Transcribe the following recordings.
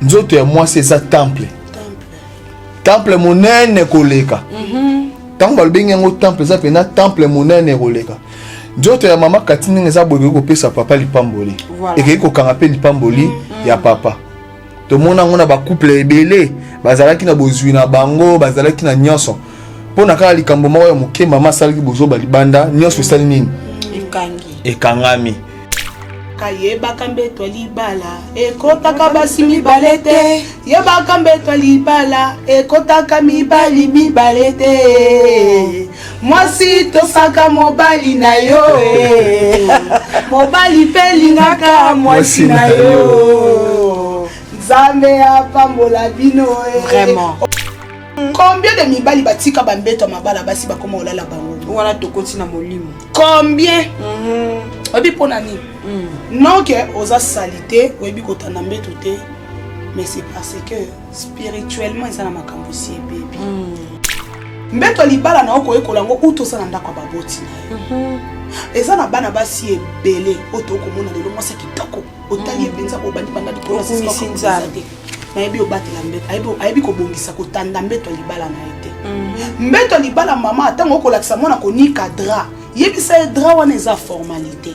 nzoto ya moi c'est ça temple monene koleka tant balbengi yango temple ça pena temple monene koleka nzoto ya mama Katini eza boye ko pesa papa lipamboli et ko kanga pe lipamboli ya papa to mona ngona ba couple ebele bazalaki na bozwi na bango bazalaki na nyonso pona kala likambo moko ya moke mama salaki bozo ba libanda nyonso sali nini ekangami yebaka mbeto libala ekotaka basi mibale te yebaka mbeto libala ekotaka mibali mibale te mwasi tosaka mobali na yo mobali pe lingaka mwasi na yo nzambe apambola bino vraiment. Combien de mibali batika bambeto mabala basi bakoma olala bango Wala tokoti na molimo. combien obi pona ni non que osa salité obi kotana mbeto te mais c'est parce que spirituellement ils ont makambo si bébé mbeto libala na oko ekolango uto sana ndako baboti na eza na bana basi ebele oto komona lelo mwasi kitoko otali ebenza ko bandi banda dikola sinza na yebi obatela mbeto ayebi kobongisa kotanda mbeto libala na ete mbeto libala mama atango okolakisa mwana konika dra yebisa dra wana eza formalité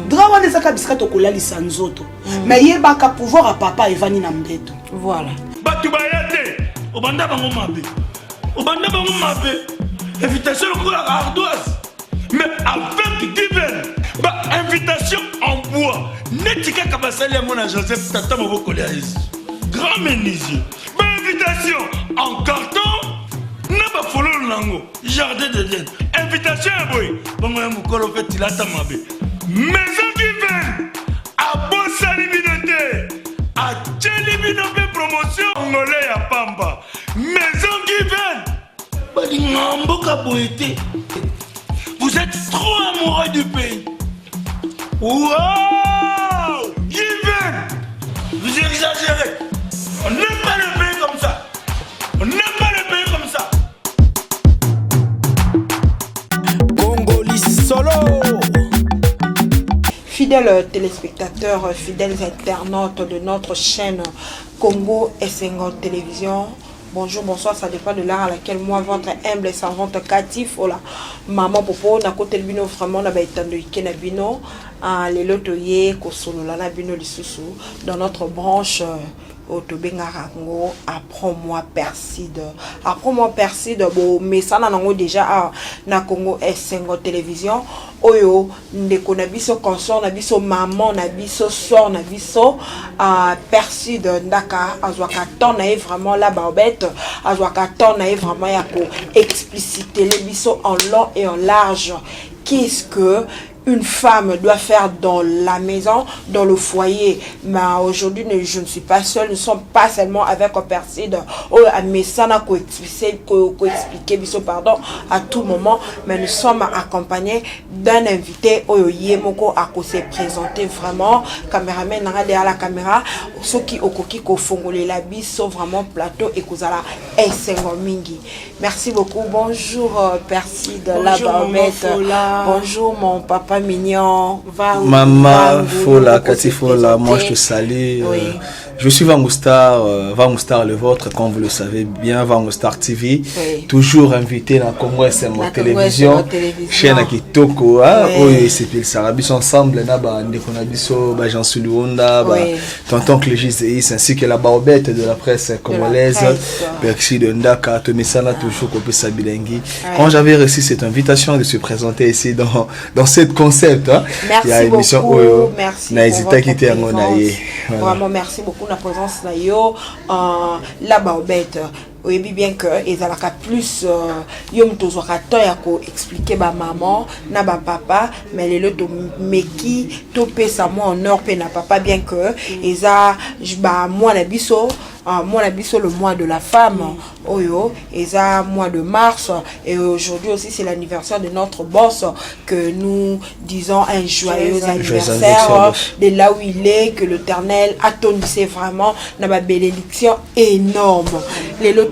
dra wana eza kabisika tokolalisa nzoto mais yebaka pouvoir a papa evani na mbeto voilà batu bayate obanda bango mabe invitation lokola ardoise mais avec divin ba invitation en bois netika kabasali ya mona Joseph tata moboko ya Yesu grand menuisier ba invitation en carton na ba fololo nango jardin d'Eden invitation ya boy bongo ya mukolo fait tilata mabe maison divine a bosali binote a tcheli binote promotion ngolé ya pamba maison divine badi ngamboka boité. Vous êtes trop amoureux du pays. Wow! Given! Vous exagérez. On n'aime pas le pays comme ça. On n'aime pas le pays comme ça. Congoli Solo. Fidèles téléspectateurs, fidèles internautes de notre chaîne Congo S5 Télévision. Bonjour, bonsoir, ça dépend de l'heure à laquelle moi, votre humble et servante Cathy Fola, maman Popo, na côté bino vraiment na baitando ikena bino, les lotoye kosolo la bino lisusu dans notre branche Otobengarango, apprends-moi Perside. Apprends-moi Perside, bon, mais ça n'a déjà na Congo S5 Télévision. Oyo, ndeko na biso consort, na biso maman, na biso soeur, na biso Perside, ndaka, azwaka ton na vraiment la barbette, azwaka ton na vraiment ya ko expliciter les biso en long et en large. Qu'est-ce que une femme doit faire dans la maison, dans le foyer? Mais aujourd'hui, je ne suis pas seule, nous ne sommes pas seulement avec Perside. Mais ça n'a qu'à expliquer, pardon, à tout moment. Mais nous sommes accompagnés d'un invité, Yemoko, à se présenter vraiment. Caméraman, derrière la caméra, ceux qui ont fongolé la bise sont vraiment plateau et Kozala Mingi. Merci beaucoup. Bonjour Perside, la barbette. Bonjour mon papa mignon. Maman Fola, Cathy Fola, moi je te salue. Oui. Je suis Vangostar, Vangostar le vôtre, comme vous le savez bien, Vangostar TV. Oui. Toujours invité dans Congo SM Télévision. Chaîne Kitoko, oui, c'est pile Sarabis ensemble, Ndeko Nabiso, Jean Suluonda, Tonton Clégis Zeis, ainsi que la barbette de la presse congolaise, Percy de Ndaka, Tomisana, toujours Kopé Sabilengi. Quand j'avais reçu cette invitation de se présenter ici dans cette concept, merci beaucoup, merci pour votre présence. Vraiment, merci beaucoup la présence là yo la barbette. Oui, bien que ils ont plus yom tozwaka to ya ko expliquer ba maman na ba papa mais les loto meki to pesa moi en or pe na papa bien que ils a ba moi na biso le mois de la femme oyo ils a mois de mars et aujourd'hui aussi c'est l'anniversaire de notre boss que nous disons un joyeux anniversaire de là où il est, que l'Éternel a tonnissé vraiment na ba bénédiction énorme les loto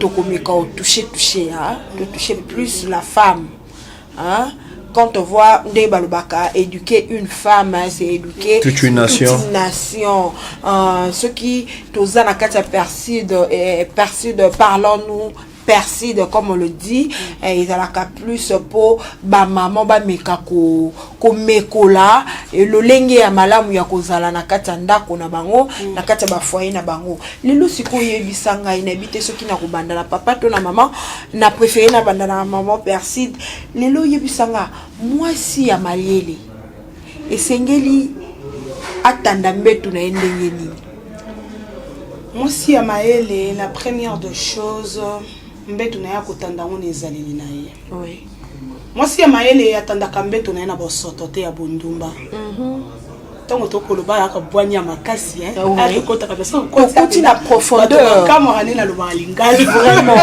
toucher hein, de toucher plus la femme hein quand on voit Ndeye Balobaka éduquer une femme, hein, c'est éduquer toute une nation. Toute une nation. Ceux qui, tous en Perside, parlons-nous. Perside, comme on le dit, ils ont plus pour maman meka ko mekola et le lenge ya malamu ya kozala na kati ndako na bango na kati ba foyer na bango lelo siko yebisanga inhabite ceux qui na kubanda na papa to na maman na préféré na banda na maman Perside lelo yebisanga moi si ya mayele esengeli atanda mbetu na ndenge nini moi si ya mayele la première de choses mbeto na ya kotanda ngo nezaleli na ye. Oui. Moi si ya mayele atandaka mbeto na ye na bosoto te ya bondumba. Tango tokoloba ya ka bwanya makasi hein. Oui. Akotaka parce que continue la profondeur. Kamera na lo balingali vraiment.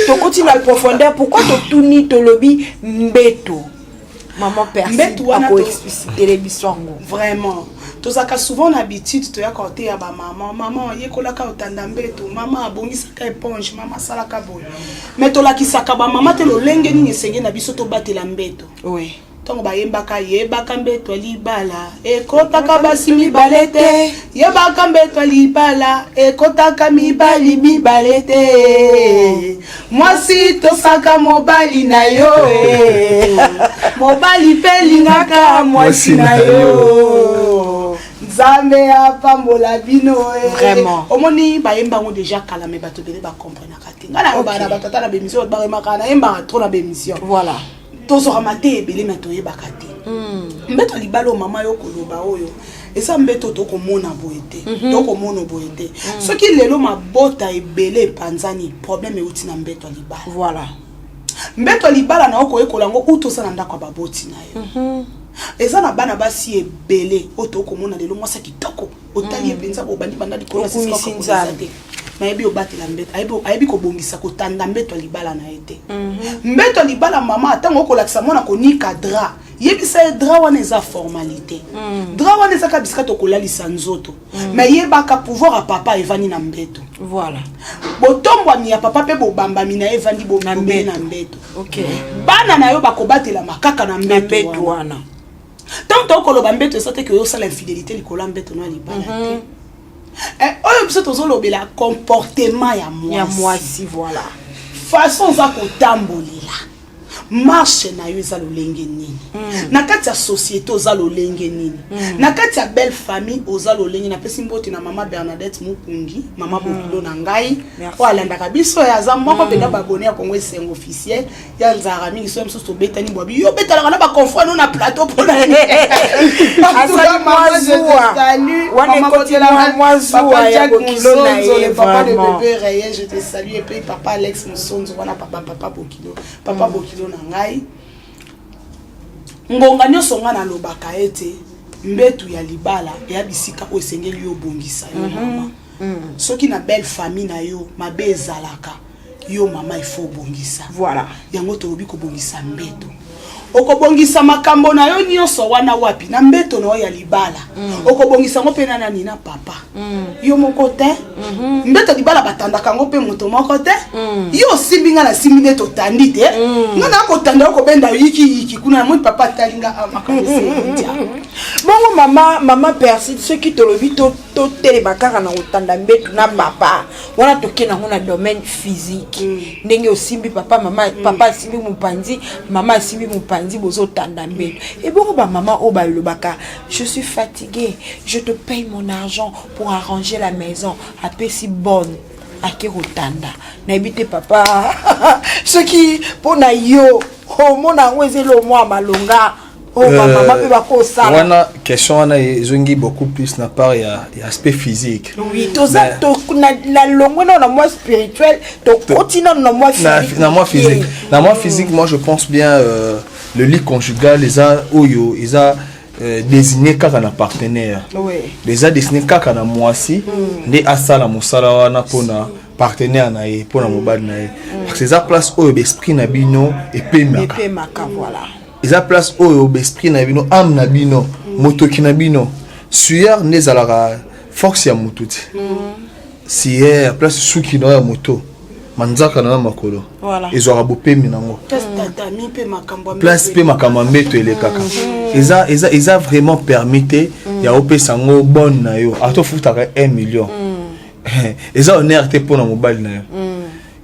To continue la profondeur pourquoi to tuni to lobi mbeto. Maman Perside a expliciter les bisongo. Vraiment. Tozaka souvent l'habitude to ya côté ya ba maman yekolaka otanda mbeto maman abongisaka éponge maman salaka boy mais to la kisaka ba maman te lo lenge ni senge na biso to batela mbeto. Oui. Tongo ba yebaka mbeto libala ekotaka basimi balete yebaka mbeto libala ekotaka mibali mibalete mwasi tosaka mobali na yo mobali pelingaka mwasi na yo Nzambe apambola bino vraiment omoni bayemba ngo déjà kala me bato bele ba comprendre kati ngana ba na batata na bémission ba makana yemba trop na bémission voilà tozora mate ebele na toyebaka te mbeto libala mama yo koloba oyo esa mbeto tokomona boyete tokomona boyete soki lelo mabota ebele panzani problème euti na mbeto libala voilà mbeto libala na oko ekola ngo utosa na ndako baboti na yo eza na bana basi ebele otokomona lelo mwasa kitoko otali ebenza bobandi banda likolo sinza mayebi obatela mbeto ayebi kobongisa kotanda mbeto libala na ete mbeto libala mama atango okolakisa mwana konika dra yebisa dra wana eza formalité dra wana eza kabisika tokolalisa nzoto mais yebaka pouvoir a papa evani na mbeto voilà botombwani ya papa pe bobambami na evandi bombe na mbeto okay bana na yo bakobatela makaka na mbeto wana tant tokoloba mbeto esate ke yo sala infidélité likola mbeto no libala te oyo biso tozolobela comportement ya mwasi voilà façon za kotambolela marche na yo eza lolenge nini na kati ya société oza lolenge nini na kati ya belle famille oza lolenge na pesi mbote na mama Bernadette Mukungi mama Bokilo na ngai o alandaka biso ya za moko pena babone ya Congo Sengo officiel ya nzara mingi so mso betani bobi yo betalaka na ba confrère na plateau pour la asali mwazua wana kotela mwazua ya Bokilo na ye papa de bébé Rayé je te salue et puis papa Alex Msonzo wana papa Bokilo papa Bokilo na ngai ngonga nyonso nga na lobaka ete mbetu ya libala ya bisika o esengeli yo bongisa yo mama soki na belle famille na yo mabe ezalaka yo mama il faut bongisa voilà yango tolobi ko bongisa mbeto okobongisa makambo na yo nyonso wana wapi na mbeto na ya libala okobongisa ngo pena nani na papa yo moko te mbeto libala batandaka ngo pe moto moko te yo simbinga na simbine to tandi te ngana ko tanda ko benda yiki kuna mo papa talinga makambo se bongo mama Perside ceux qui te lobi to tele bakara na utanda mbeto na papa wana tokena ngona domaine physique ndenge osimbi papa mama papa simbi mupanzi mama simbi mupanzi bozo tanda mbeto et bongo ba maman o ba lobaka je suis fatiguée je te paye mon argent pour arranger la maison après si bonne akirotanda na ebite papa ce qui pona yo o mona ngwezelo mwa malonga oh maman peut pas ko ça wana question wana ezongi beaucoup plus na part ya aspect physique oui to ça to na longo na moi spirituel to continue na moi physique na moi physique moi je pense bien le lit conjugal les a oyo isa désigné kaka na partenaire les a désigné kaka na mwasi nde asala musala wana pona partenaire na ye pona mobali na ye parce que ça place oyo esprit na bino epemaka voilà eza place oyo esprit na bino âme na bino motoki na bino sueur nezalaka force ya mututi si place suki na ya moto manzaka na makolo voilà ezwa bopemi nango tata mi pe makambo place pe makambo mbeto elekaka eza vraiment permis ya opesa ngo bonne na yo atofutaka 1 million eza honneur te pona mobali na yo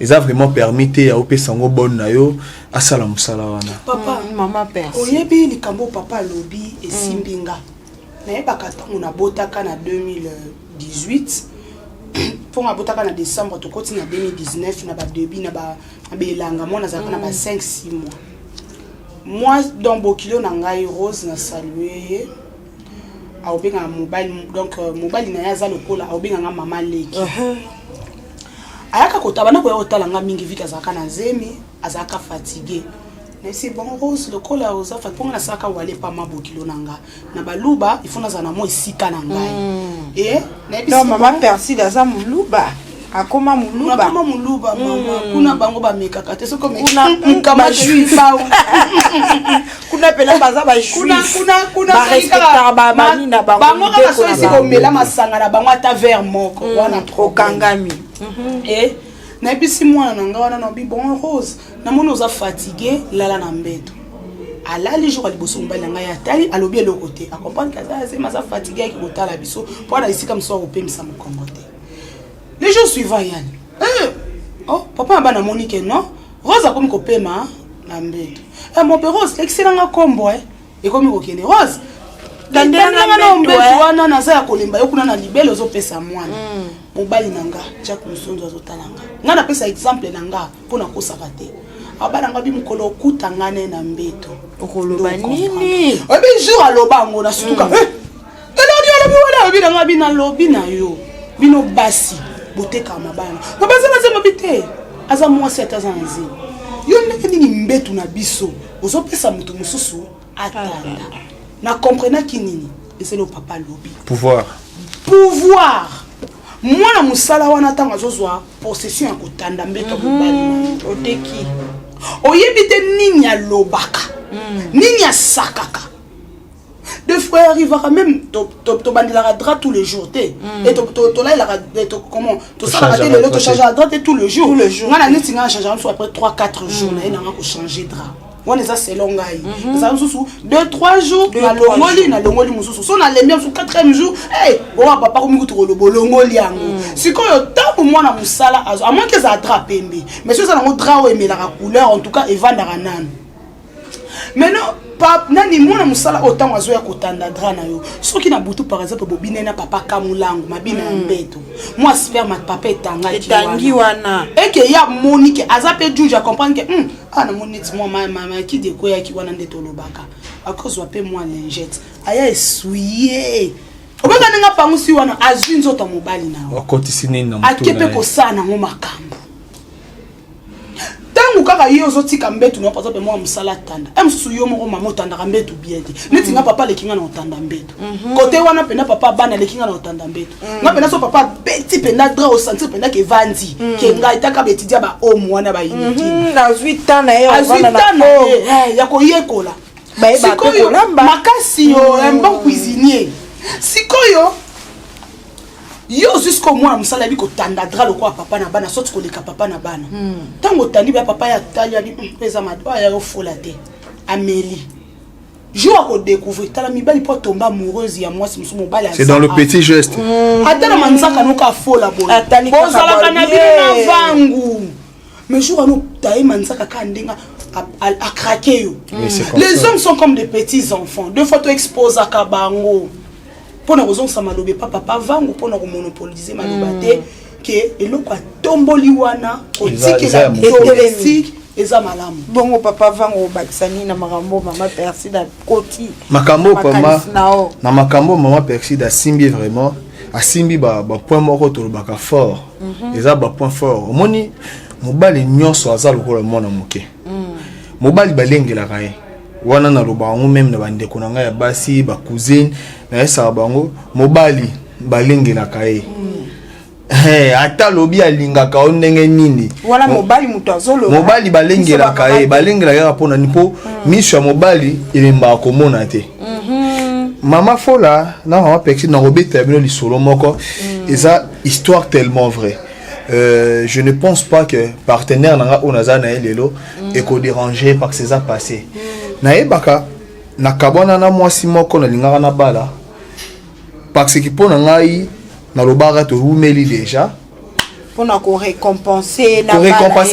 eza vraiment permis ya opesa ngo bonne na yo asala musala wana papa maman père oyebi likambo papa lobi esimbinga nayebaka ntango nabotaka na 2018 pour nabotaka na décembre tokoti na 2019 na badebi na belanga mwana azalaka na ba 5-6 mois moi dans bokilo na ngai Rose na saluer aobenga mobile donc mobile na yaza lokola aobenga nga mama leki ayaka kotaba na koya otala nga mingi vika azalaka na zemi azalaka fatigué mais c'est bon Rose lokola oza fatponga na saka wale pa mabokilo na nga na baluba il faut na zana mo esika na ngai et non maman Percy daza muluba akoma muluba mama kuna bango ba mekaka te soko meka ba juif au kuna pela baza ba juif kuna ba respecter ba mani na bango ka so esi ko mela masanga na bango ata verre moko wana trop kangami et na episi mwana na nga wana na bi bon Rose na mona oza fatigué lala na mbeto alali jour aliboso mobali na ngai atali alobi eloko te akomprendre kaza se maza fatigué aki kotala biso po na isika mso opemisa mokongo te les jours suivants yani oh papa bana Monique non Rose akomi kopema na mbeto mon père Rose excellent kombo ekomi kokende Rose dandela na mbeto wana na za ya kolemba yo kuna na libelo zopesa mwana mobali nanga Jack Musonzo azotalanga nga na pesa exemple nanga pona kosaka te abana nga bi mukolo kutangane na mbeto okoloba nini obi jour aloba ngo na sutuka elodi alobi wala obi nanga bi na lobi na yo bino basi boteka mabana mabasa na zema bite aza mwasi ataza nzi yo ndenge nini mbeto na biso ozopesa mutu mususu atanda na comprena kinini c'est le papa lobi pouvoir mwana musala wana tanga azozwa possession ya kotanda mbeto mobali oteki oyebi te nini alobaka nini asakaka deux frères arrivera même to bandilaka drap tous les jours te et to là il comment to ça la télé to changer la drap tous les jours ngana neti ngana changer après 3-4 jours na ina ko changer drap on est assez long ngai ça mususu 2-3 jours na longoli mususu so na lemia sur 4e jour eh bon papa ko mingu to longoli yango sikoyo tango mwana musala azo à moins que ça attrape pembe mais so ça na drap o emelaka couleur en tout cas evandaka nan maintenant papa nani mwana musala autant azo ya kotanda dra na yo soki na butu par exemple bobine na papa kamulango mabina ya mbeto moi sperme papa etangi wana eke ya Monique azape juge a comprendre que na Monique moi mama qui déco ya ki wana ndeto lobaka à cause wa pe moi lingette aya essuyer obanga ninga pangusi wana azwi nzota mobali na okotisi nini na mutu akepe ko sana ngo makambo tangu kaka yo zotika mbetu no paza pe moi musala tanda emsusu yo moko mama otanda mbetu biete neti nga papa lekinga na otanda mbetu côté wana pena papa bana lekinga na otanda mbetu nga pena so papa beti pena dra au sentir pena ke vandi ke nga itaka betidia ba omo wana ba initi na 8 ans na yo wana na ya koyekola ba eba pe kolamba makasi yo un bon cuisinier sikoyo yo jusqu'au mois musala bi ko tanda dra le quoi papa na bana sorti ko leka papa na bana tango tandi ba papa ya tali ali pesa madwa ya fola te Amélie jour ko découvrir tala mi bali po tomba amoureuse ya moi musu mobali c'est dans le petit geste atala manzaka no ka fola boy bo sala kana bi na vangu mais jour ano taï manzaka ka ndenga a craqué yo les hommes sont comme des petits enfants deux fois tu exposes à kabango pona kozong sa malobe papa vangu pona ko monopoliser maloba te ke eloko tomboli wana otikela domestique eza malamu bongo papa vangu bakisani na makambo mama Percy da koti makambo pama na makambo mama Percy da simbi vraiment asimbi ba point moko to baka fort eza ba point fort omoni mobali nyonso aza lokola mona moke mobali balengela kaye wana na lobango même na bande konanga ya basi ba cousine na esa bango mobali balengela kaye ata lobi alingaka ondenge nini wala mobali muto azolo mobali balengela kaye balengela ya pona nipo miso ya mobali elemba komona te mama fola na mama Percy na robeta bino lisolo moko eza histoire tellement vrai je ne pense pas que partenaire nanga onaza na lelo et ko déranger par ces a passé na ebaka na kabona na mwasi moko na lingaka na bala parce que pour ngai na lobara to umeli déjà pour na ko récompenser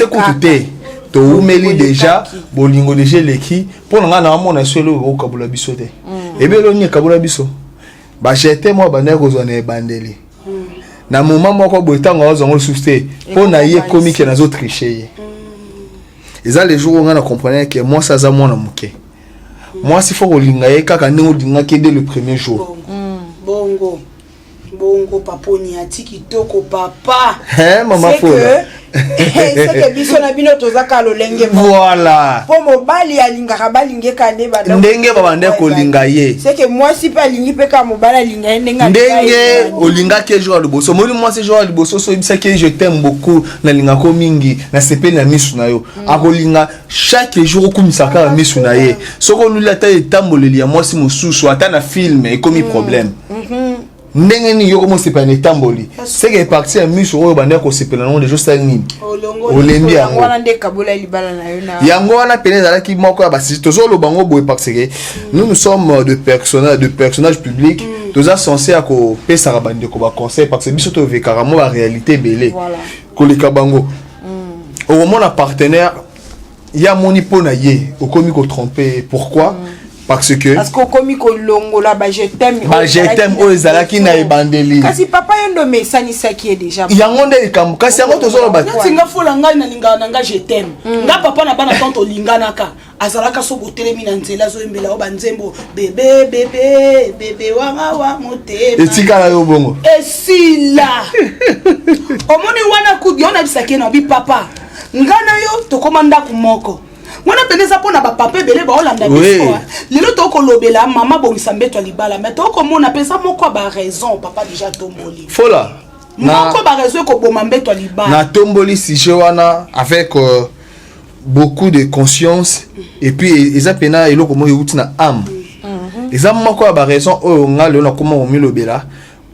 kututé to umeli déjà bolingo déjà leki pour nga na mona solo o kabula biso te ebelo ni kabula biso ba j'étais moi bana ko zone bandeli na moment moko boitanga ozongo susté pour na ye comique na zo tricher eza les jours où on a compris que moi ça za mona muke moi si faut olinga ye kaka ndingo dinga ke dès le premier jour bongo paponi atiki toko papa maman fola c'est que biso na bino tozaka lolenge voilà po mobali alingaka balinge kande bada ndenge babande ko linga ye c'est que moi si pas lingi pe ka mobala linga ndenge olinga ke jour le bosso moi c'est jour le bosso so bisa que je t'aime beaucoup na linga ko mingi na sepe na misu na yo akolinga chaque jour ko misaka na misu na ye soko lula ta etamboleli ya moi si mosusu ata na film e komi problème ndenge ni yoko mo sepana tamboli c'est que parti à miso oyo bande ko sepana non les jours ça ni olendi yango wana nde kabola libala na yo na yango wana pene za ki moko ba si tozo lo bango boy parce que nous sommes de personnages publics toza censé à ko pesa bande ko ba conseil parce que biso to ve carrément la réalité belé ko le kabango au moment la partenaire ya moni pona ye au komi ko tromper pourquoi parce que komi ko longo la ba je t'aime o ezalaki na ebandeli kasi papa yondo mesani saki e déjà yango nde likambo kasi yango tozolo ba tinga fola ngai na linga na ngai je t'aime nga papa na bana tonto lingana ka azalaka so botelemi na nzela zo embela o banzembo bebe wa mote etikala yo bongo esila omoni wana ku yona bisake na bi papa ngana yo to komanda ku moko mwana pendeza pona ba papa belé ba olanda biso lelo to ko lobela mama bongisa mbeto libala mais to ko mona pesa moko ba raison papa déjà tomboli fola moko ba raison ko boma mbeto libala na tomboli si je wana avec beaucoup de conscience et puis eza pena eloko mo yuti na âme eza moko ba raison o ngalo na koma o milobela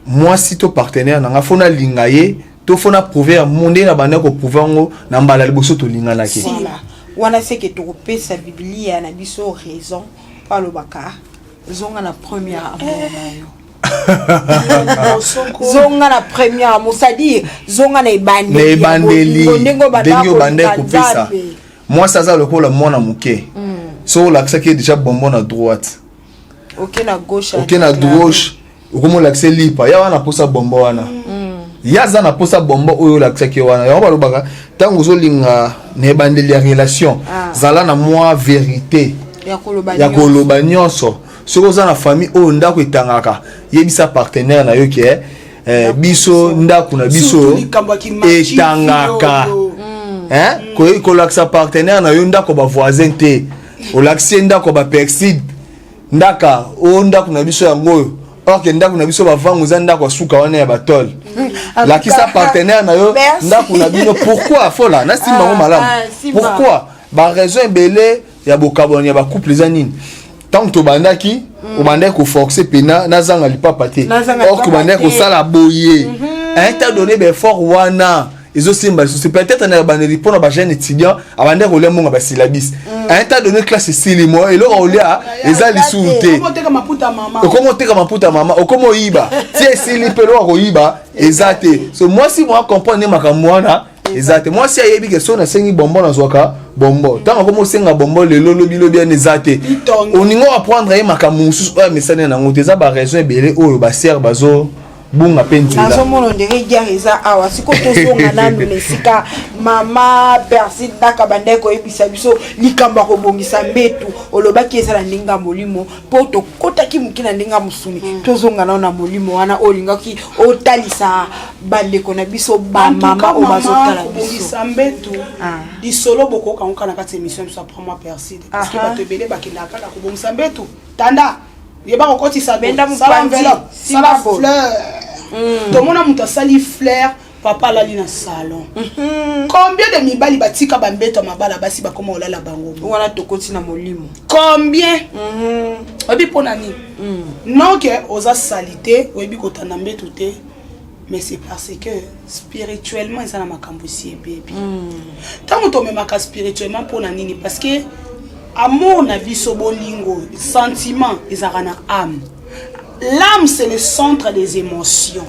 moi si to partenaire na fona lingaye to fona prouver à monde na bana ko prouver ngo na mbala liboso to lingana ke wana c'est que tu repères sa Biblia na biso raison par le baka zonga na première amour zonga na première amour c'est-à-dire zonga na ebandeli dengo bande kopesa moi ça za lokola mona muke so l'accès qui est déjà bonbon à droite OK na gauche okomo l'accès lipa ya wana posa bonbon wana yaza na posa bombo oyo la tsaki wana ya ba lobaka tango zo linga ne bandeli ya relation zala na moi vérité ya koloba nyonso soko za na famille oyo ndako etangaka yebisa partenaire na yo ke biso ndako na biso etangaka ko laksa partenaire na yo ndako ba voisin te o lakse ndako ba perside ndaka o ndako na biso yango or que ndako na biso bavangu za ndako suka wana ya batol la kisa partenaire na yo ndako na bino pourquoi fola na simba ngo malamu pourquoi ba raison belé ya bokaboni ya ba couple za nini tant to bandaki o bandaki ko forcer pena na zanga lipapa te or que bandaki ko sala boyer un temps donné be fort wana ils simba c'est peut-être na bandeli pour na ba jeune étudiant abandé ko lemonga ba syllabus un temps donné classe silimo et là on lia eza lisuute okomo teka maputa mama okomo iba ti sili pelo ko iba ezate so moi si moi comprendre makamwana ezate moi si ayebi que so na sengi bonbon na zwaka bonbon tant comme senga bonbon le lobi bien ezate oningo apprendre ye makamusu o mesane na ngoteza ba raison belé oyo ba ser bazo bunga pentila nazo mono ndenge giareza awa siko tozonga nanu nesika mama perside ndaka bandeko ebisa biso likamba ko bongisa mbetu olobaki ezala ndinga molimo po to kotaki mukina ndinga musuni tozonga na molimo wana olingaki otalisa bandeko na biso ba mama o bazotala biso bongisa mbetu di solo boko kanka na kati émission so prend perside parce que bato belé bakenda kala ko bongisa mbetu tanda yeba ko kotisa benda enveloppe sala fleur tout mon amour sali fleur papa la na salon combien de mibali batika bambeto mabala basi ba koma olala bango wana to kotina molimo combien obi pona ni non que oza salité obi kotana mbeto te mais c'est parce que spirituellement ils ont ma cambusi bébé tant que tu me spirituellement pour la nini parce que amour na biso bolingo sentiment ils ont na âme. L'âme, c'est le centre des émotions.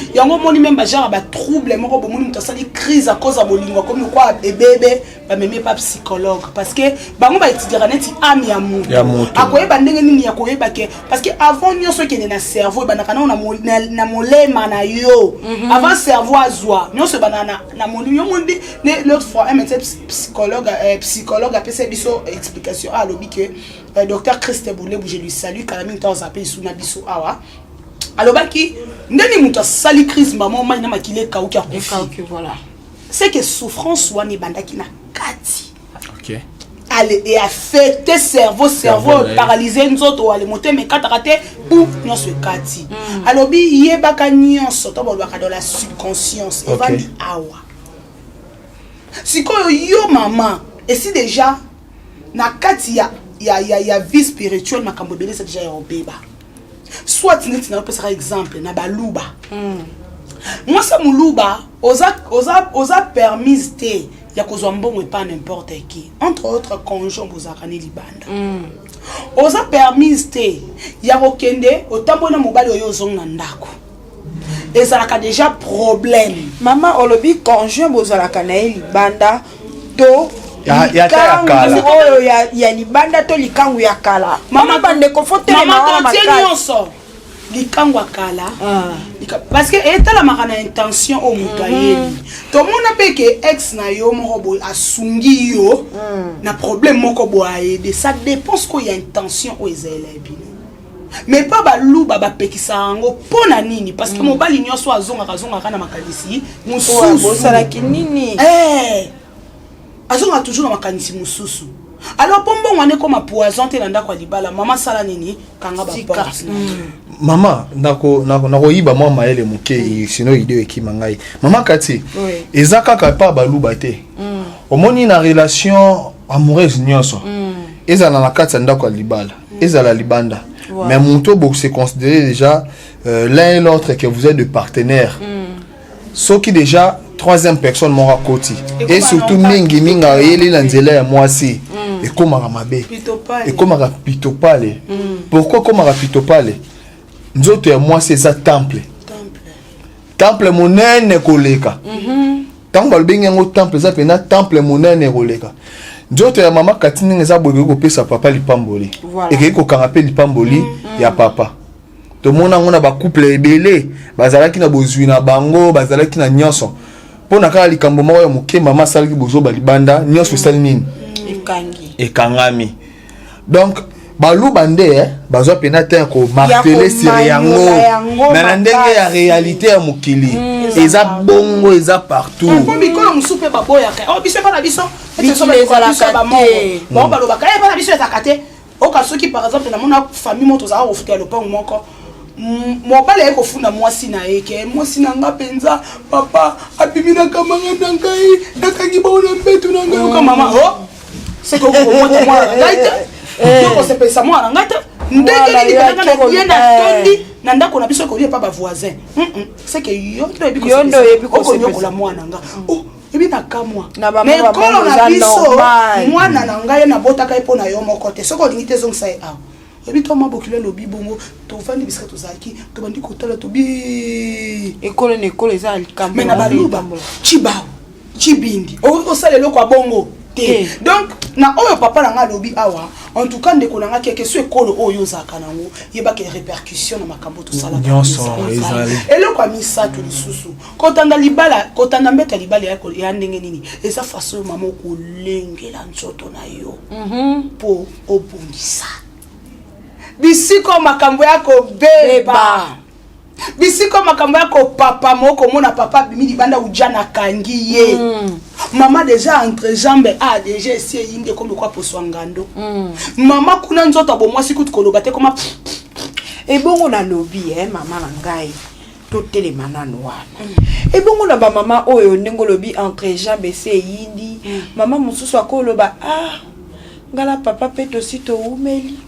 Il y a un moment même genre ba trouble, moko bomoni muto sali crise à cause de bolingo comme quoi bébé ba même pas psychologue parce que bango ba étudier neti âme ya mutu. Akoye ba ndenge nini ya koyeba ke parce que avant nyonso ke na cerveau ba na na molema na yo. Avant cerveau azwa nyonso ba na molimo monde l'autre fois un médecin psychologue a fait biso explication à lobi que docteur Christophe Boulé, je lui salue quand même temps appelé sous nabiso awa. Alors baki ndeni muta sali crise maman mali na makile kauki a kufi voilà. C'est que souffrance wani bandaki na kati. OK. Allez et affecter cerveau paralysé nzoto ale monter mais katarate ou non ce kati. Alors bi yebaka nyonso to bolaka dans la subconscience et va di awa. Siko yo maman et si déjà na kati il y a vie spirituelle ma kambobele c'est déjà un bébé soit tu n'as pas par exemple na baluba moi ça muluba osa permis te ya kozwa mbongo pas n'importe qui entre autres conjoint bozakane libanda osa permis te ya kokende otambo na mobali oyo ozonga ndako ezalaka déjà problème maman olobi conjoint bozalaka na libanda to ya libanda to likangu ya kala mama bande konfote mama nyonso likangu ya kala parce que etala makana intention au mutayeli to mona peke ex na yo moko asungi yo na problème moko bo aider ça dépend ce qu'il y a intention au ezele bino mais pas balu baba pekisa ngo pona nini parce que mobali nyonso azonga na makalisi mususu bosala kinini azonga toujours na makanisi mususu alors pombo ngane comme poison te nanda kwa libala mama sala nini kanga ba porte mama nako yiba mwa maele muke sino idée ekima ngai mama kati ezaka ka pa baluba te omoni na relation amoureuse nyonso ezala na kati nda kwa libala ezala libanda mais monto bo se considérer déjà l'un et l'autre que vous êtes de partenaires ce qui déjà troisième personne mon rakoti et surtout mingi minga yeli na nzela ya mwasi et comme mabe et comme pitopale pourquoi comme pitopale nzoto ya mwasi za temple monene koleka tant balbenga ngo temple za pena temple monene koleka nzoto ya mama katini za bobe ko pesa papa lipamboli et ko kangapé lipamboli ya papa to mona ngona ba couple ebele bazalaki na bozwi na bango bazalaki na nyonso pona kala likambo moko ya moke mama salaki bozo balibanda nyonso sali nini ekangami donc balu bande bazwa pena te ko marteler sur yango na ndenge ya réalité ya mokili eza bongo eza partout on bikolo musupe baboya ka o biso na biso biso ba mo bon baloba ka ba biso ezakate o ka soki par exemple na mona famille moto za ofuta le pont moko mobali eko funda mwasi na eke mwasi na nga penza papa abimina kamanga na ngai nakangi baona mbetu na ngai ka mama c'est que ko mwana ngaita ko se pesa mwana ngaita ndenge ni kana yena tondi na ndako na biso ko lié pas ba voisin c'est que yondo ebi ko se pesa mwana nga ebi na kamwa mais kolo na biso mwana na ngai na botaka ipo na yo moko te soko lingite zongsa a ebi to mabokile lobi bongo to vandi bisika to zaki to bandi ko tala to bi ekole ne ekole za likambo mais na baluba chibao chibindi o salelo kwa bongo te donc na oyo papa na nga lobi awa en tout cas ndeko na nga keke so ekolo oyo zaka nango yeba ke répercussion na makambo to sala nyonso ezali eloko misato lisusu kotanda libala kotanda mbeta libala ya ndenge nini eza façon mama kolengela nzoto na yo po obungisa bisiko makambo yako beba bisiko makambo yako papa moko mona papa bimi libanda ujana kangi ye mama déjà entre jambes déjà essayé yinde comme quoi pour swangando mama kuna nzoto bomwa sikuti koloba te koma e bongo na lobby mama na ngai to telemana wana e bongo na ba mama oyo ndenge lobby entre jambes c'est yindi mama mususu akoloba ngala papa peto sito umeli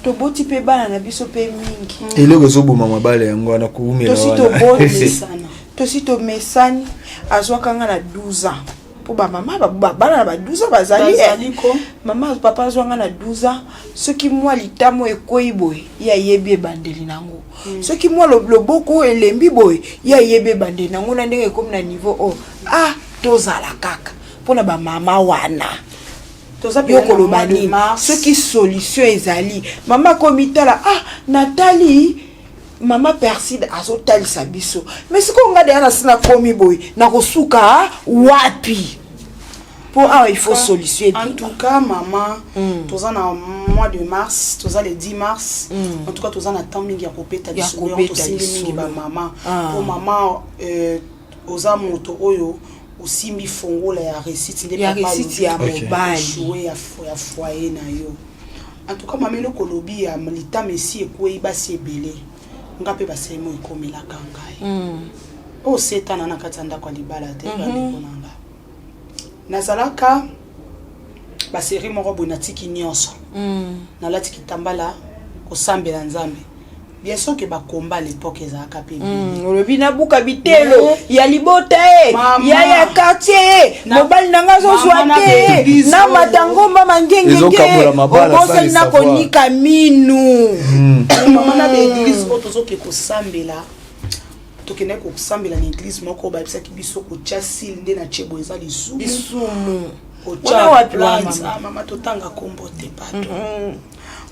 To boti pe bana na biso pe mingi. Eloko zoboma mabale yango na kuumela wana. To si to boti sana. To si to mesani azwa kanga na 12 ans. Pour ba maman bana ba 12 ans bazali ko. Maman papa azwa kanga na 12 ans. Ce qui moi litamo ekoyi boy ya yebe bandeli nango. Ce qui moi le boko elembi boy ya yebe bandeli nango na ndenge comme na niveau oh ah tozala kaka. Pona ba mama wana. Ce qui solution ezali mama komitala ah Nathalie mama Perside azotali sabiso mais ce qu'on regarde na sina komi boy na kosuka wapi pour ah il faut solution en tout cas maman toza na mois de mars toza le 10 mars en tout cas toza na temps mingi ya kopeta biso to simbi mingi ba maman pour maman oza moto oyo osimbi fongola ya récite nde papa ya mobali jouer ya foyer na yo en tout cas mamelo kolobi ya lita messi ekwe basi ebele ngape basemo ekomela kangai o setana na katanda kwa libala te ba likonanga nazalaka ba série moko bonatiki nyonso na lati kitambala ko sambela nzambe. Bien sûr que ba combat à l'époque ezaka pe. Olobi na buka bitelo ya libota ya quartier mobali nanga zo soate na matangomba mangenge obosa na konika minu mama na l'église otozo ke ko sambela to kene ko sambela na église moko ba bisa ki biso ko chasil nde na chebo eza lisumu ko cha plante mama to tanga kombote pato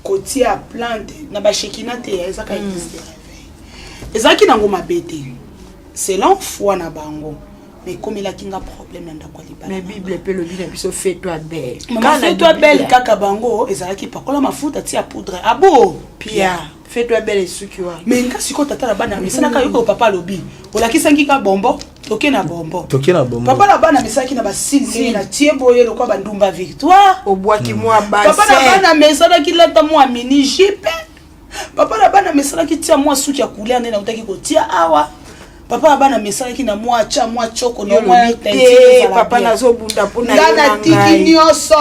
côté à plante na ba shekina te ezaka église de réveil ezaki nango mabete selon foi na bango mais comme il a kinga problème na ndako libala mais bible pe le bien biso fais-toi belle maman fais-toi belle kaka bango ezalaki pakola mafuta ti ya poudre abo pia fais-toi belle sukiwa mais ngasi ko tata la bana mesana ka yoko papa lobi olakisangi ka bombo toke na bombo papa la bana mesaki na basili na tiembo yelo kwa bandumba victoire obwaki moi basi papa la bana mesana ki lata moi mini jipe papa la bana mesana ki tia moi suki ya couleur na utaki ko tia awa papa la bana mesana ki na moi cha moi choko no moi tete papa na zo bunda pona na tiki nyoso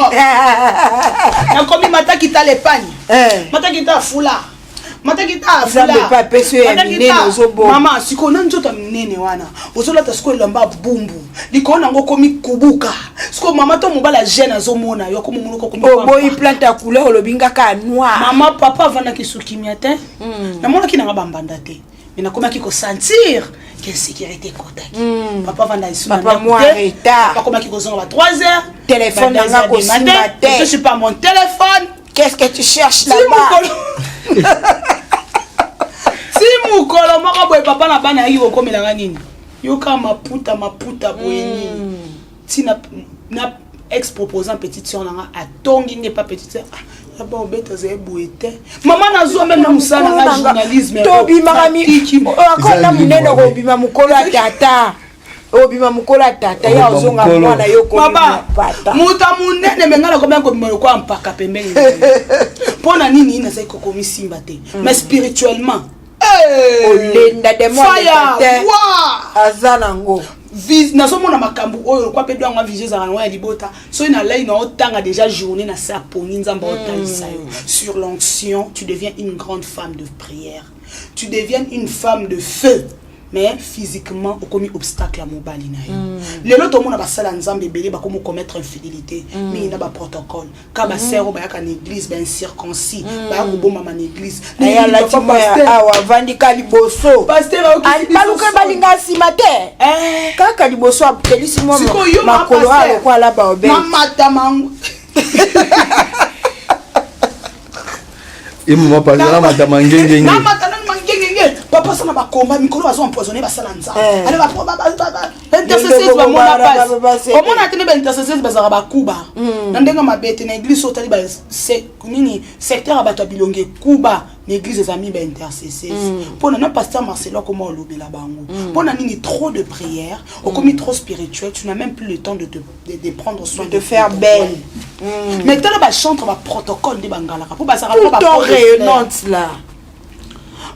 na komi mataki ta lepagne mataki ta fula matakita afula pas peso ya minene ozobo mama sikona nzoto minene wana ozolata siko lamba bumbu likona ngo komi kubuka siko mama to mobala jeune azomona yo komo munoko komi boy plante ya couleur olobinga ka noir mama papa vana kisukimia te na mona kinanga bambanda te mais na komaki ko sentir que sécurité kotaki papa vanda isuna papa moi retard papa komaki ko zonga ba 3h téléphone nanga ko simba te je suis pas mon téléphone. Qu'est-ce que tu cherches là-bas? Si mukolo moko boy papa na bana yi okomelanga nini? Yoka maputa boyeni. Si na ex proposant petite sœur nanga atongi n'est pas petite sœur. Là-bas obeta ze boete. Maman nazo même na musala na journalisme. Tobi magami. Akona munene ko bima mukolo tata. Obima mukola tata ya ozonga mwana yoko baba muta munene mengala komya ko bimelo kwa mpaka pembeni pona nini ina sai kokomi simba te mais spirituellement olenda de moi fire azana ngo vis nazomona makambu oyo kwa pedo ngwa visé za ngwa libota so ina lai na otanga déjà journée na sa poni nzamba otalisa yo sur l'onction tu deviens une grande femme de prière tu deviens une femme de feu. Mais physiquement, au commis obstacle à mobali na yo. Les loto mona basala nzambe belé ba komo commettre infidélité, mais il n'a pas protocole. Ka ba sero ba ya église ben circoncis, ba ya koboma ma église. Aya la timo ya awa vandika liboso. Pasteur o ki baluka balinga simate. Kaka liboso apelisi mo makolo alo kwa la ba obe. Mamata mangu. Imu pas là madame ngenge. Papa ça m'a combat micro a empoisonné ba salanza allez ba intercesseur ba mona passe au mona tene ba intercesseur ba zara ba kuba na ndenga mabete na église otali ba nini secteur abato bilonge kuba na église des amis ba intercesseur pour na pasteur Marcelo comment on lobela bango pour na nini trop de prière au commis trop spirituel tu n'as même plus le temps de prendre soin de faire belle mais tala ba chantre ba protocole de bangala pour ba zara pas rayonnante là.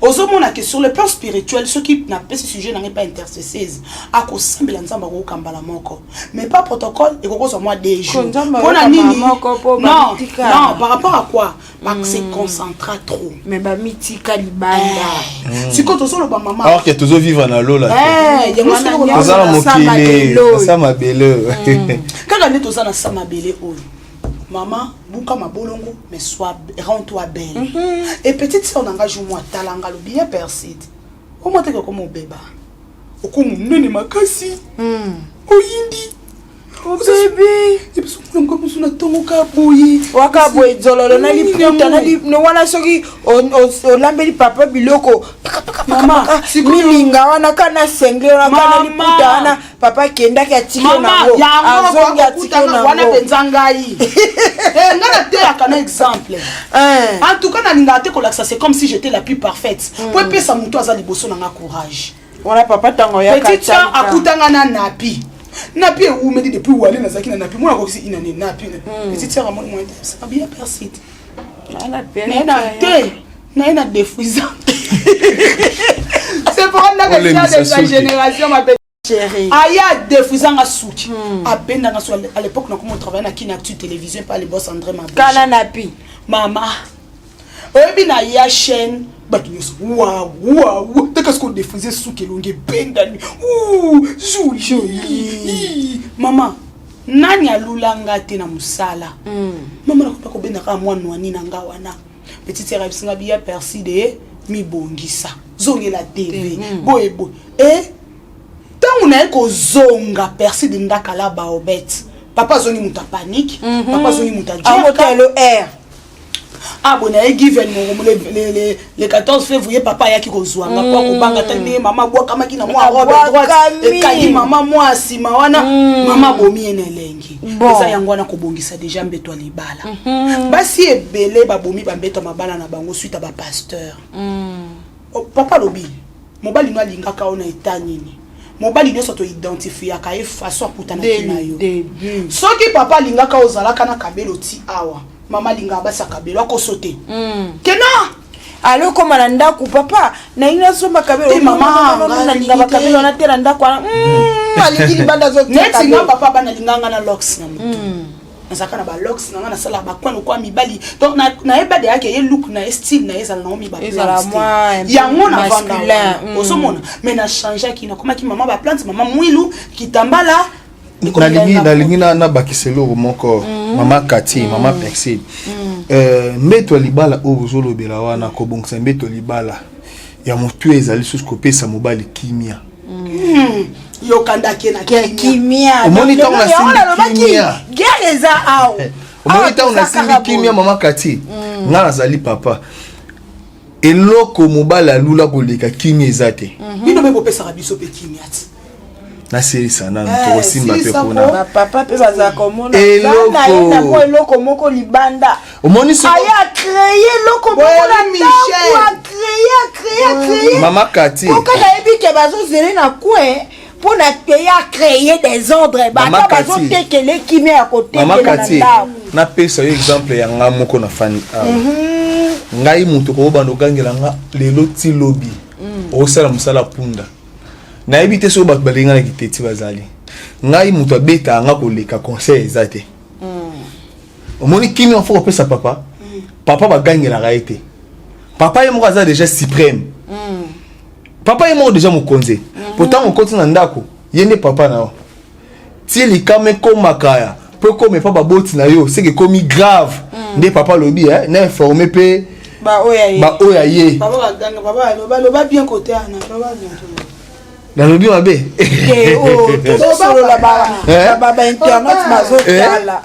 ozomona que sur le plan spirituel ceux qui n'a pas ce sujet n'ont pas intercessé à cause sembla nzamba ko kambala moko mais pas protocole et ko moi des jours pona nini non par rapport à quoi parce que c'est concentré trop mais ba mitika libanda si quand on ba maman alors que toujours vivre dans l'eau là ça mokile ça ma belle quand on est aux na sama belle maman buka mabolongo mais soit rends-toi belle et petite sœur n'engage moi talanga le bien persiste au moins que comme bébé au comme nene makasi oyindi oh bébé et puis on comme sur notre tongo kaboyi wakaboyi zololo na liputa na lip no wana soki o lambeli papa biloko maman milinga wana kana sengle wana kana liputa wana papa kenda ki atiko na ngo azongi atiko na wana penzangai ngana te akana exemple en tout cas na ninga te kolaksa c'est comme si j'étais la plus parfaite pour pesa muto aza liboso na nga courage wana papa tango ya petite sœur akutanga na napi napi ou me dit depuis où aller na zaki na napi moi ko si ina ni napi petite sœur amon moi ça bien persiste ala pena na te na ina défrisant c'est pour on a que ça de génération ma chérie aya défrisant a souki a benda na so à l'époque na comment travailler na Kinactu télévision par les boss André Mabé kana napi mama obi na ya chaîne bakinyoso waouh t'es qu'est-ce qu'on défrisait souki longue benda ni joli maman nani alulanga te na musala mama nakopa ko benda ka mwana wani na nga wana petite sœur bisinga bien perside mi bongisa zongela TV boye boye et tant on a ko zonga perside ndaka la baobet papa zongi muta panique papa zongi muta amotelo air ah bon a given le 14 février papa ya ki ko zwanga kwa ko banga tande mama bwa kama kina moi robe droite et kali mama moi sima wana mama bomi ene lengi ça yango na ko bongisa déjà mbeto libala basi ebele ba bomi ba mbeto mabala na bango suite ba pasteur papa lobi mobali no alinga ka ona etanini mobali nyonso to identifier ka e façon kutana kina yo soki papa linga ka ozala kana kabelo ti awa mama linga basa kabelo akosote kena alo koma na ndaku papa na ina soma kabelo mama na linga ba kabelo na tera ndaku alingi libanda zo neti nga papa bana linganga na locks na mutu nzaka na ba locks na na sala ba kwano kwa mibali donc na ebade yake ye look na style na ezala na omi ba plante yango na vanda osomona mais na changer ki na koma ki mama ba plante mama mwilu kitambala nalingi na bakiselo moko mama Kati mama Persil mbeto libala ozolobela wana ko bongisa mbeto libala ya motu ezali susko pesa mobali kimia yo kandake na kimia monitor na simbi kimia gereza ao monitor na simbi kimia mama Kati ngala zali papa eloko mobali alula koleka kimia ezate bino mebo pesa biso pe kimia na serisa na to simba pe kuna papa pe baza komona na ko eloko moko libanda omoni so aya créer eloko moko na Michel a créer mama Kati ko kana ebi ke bazo zele na coin pour na créer des ordres ba bazo tekele kimia ya côté mama Kati na pesa exemple ya nga moko na fani ngai mutu ko bando gangela nga lelo ti lobby o sala musala punda na ebite so ba balinga na kiteti bazali ngai mutu abeta nga koleka conseil ezate omoni kimi on faut pesa papa papa ba gangela raite papa yemo aza déjà suprême papa yemo déjà mokonze pourtant on continue na ndako yende papa na ti likame ko makaya po ko me papa boti na yo c'est que komi grave nde papa lobi na informer pe ba oya ye papa ba ganga papa lo ba bien côté ana papa bien na lobi mabe baba internet mazotala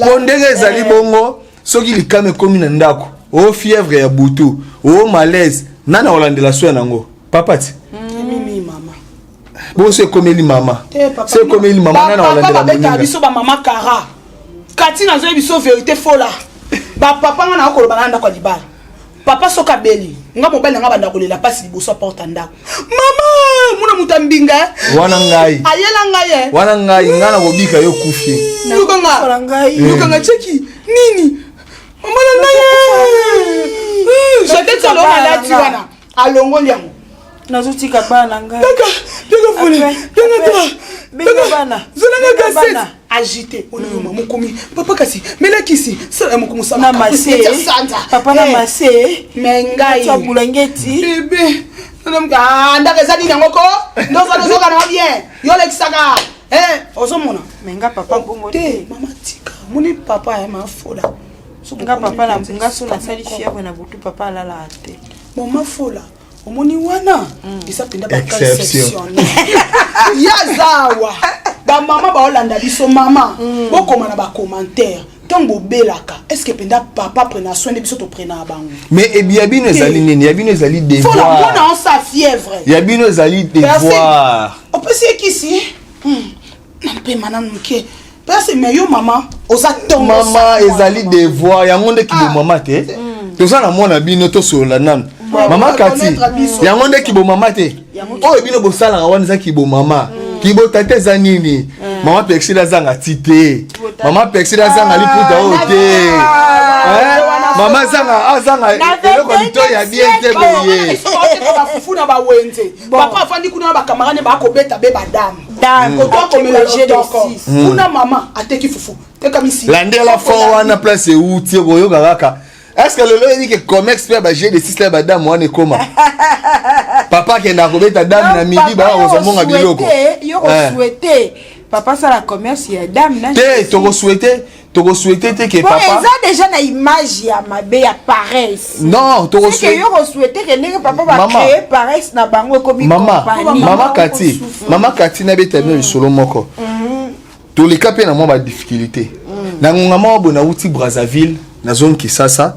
pondenge ezali bongo soki likame komi na ndako o fièvre ya butu o malaise nana olandela soya nango papa ti mimi mama bon c'est comme li mama c'est comme li mama nana olandela papa biso ba mama kara kati na zo biso vérité fola ba papa ngana ko ba nda kwa libala papa soka beli nga mobali nga banda kolela pasi liboso porte ndako mama muna mutambinga wana ngai ayela ngai wana ngai ngana kobika yo kufi lukanga cheki nini mama ngai je te tolo maladi wana alongo liango nazotika bana ngai Daka fule. Benga bana. Zonanga cassette. agité on est maman komi papa kasi mais là kisi ça mon comme ça na massé papa na massé mengai tu bulangeti bébé ndaka ezali nango ko ndozoka na bien yo lekisaka ozomona menga papa bongo te mama tika moni papa ya mafola nga papa na nga so na sali fièvre na butu papa alala te mama fola omoni wana isapenda ba exception ya zawa ba mama ba olanda biso mama bokoma na ba commentaire tango belaka est-ce que penda papa prena soin de biso to prena bango mais ebiabino ezali nini yabino ezali devoir fola mona on sa fièvre yabino ezali devoir on peut c'est qu'ici nampe manam ke parce mais yo mama oza tongo mama ezali devoir yango nde kibo mama te toza na mwana bino to sola nan mama kati yango nde kibo mama te oyo bino bosala wana za kibo mama kibo tate za nini mama pexila zanga tite mama pexila zanga liputa ote mama zanga eloko lito ya bien te boye fufu na ba wenze papa afandi kuna ba camarade ba ko beta be badam ko to ko mélanger de kuna mama ateki fufu teka misi landela fo wana place outi boyo kaka. Est-ce que le dit que comme expert ba j'ai des systèmes badam wana koma papa qui na kobeta dame na midi ba ozomonga biloko yo souhaiter papa ça la commerce ya dame na te to souhaiter te que papa ça déjà na image ya mabe ya paresse non to souhaiter yo souhaiter que ne papa va créer paresse na bango comme compagnie mama kati na beta no solo moko to les capé na mo ba difficulté na ngonga mo bona uti Brazzaville na zone Kisasa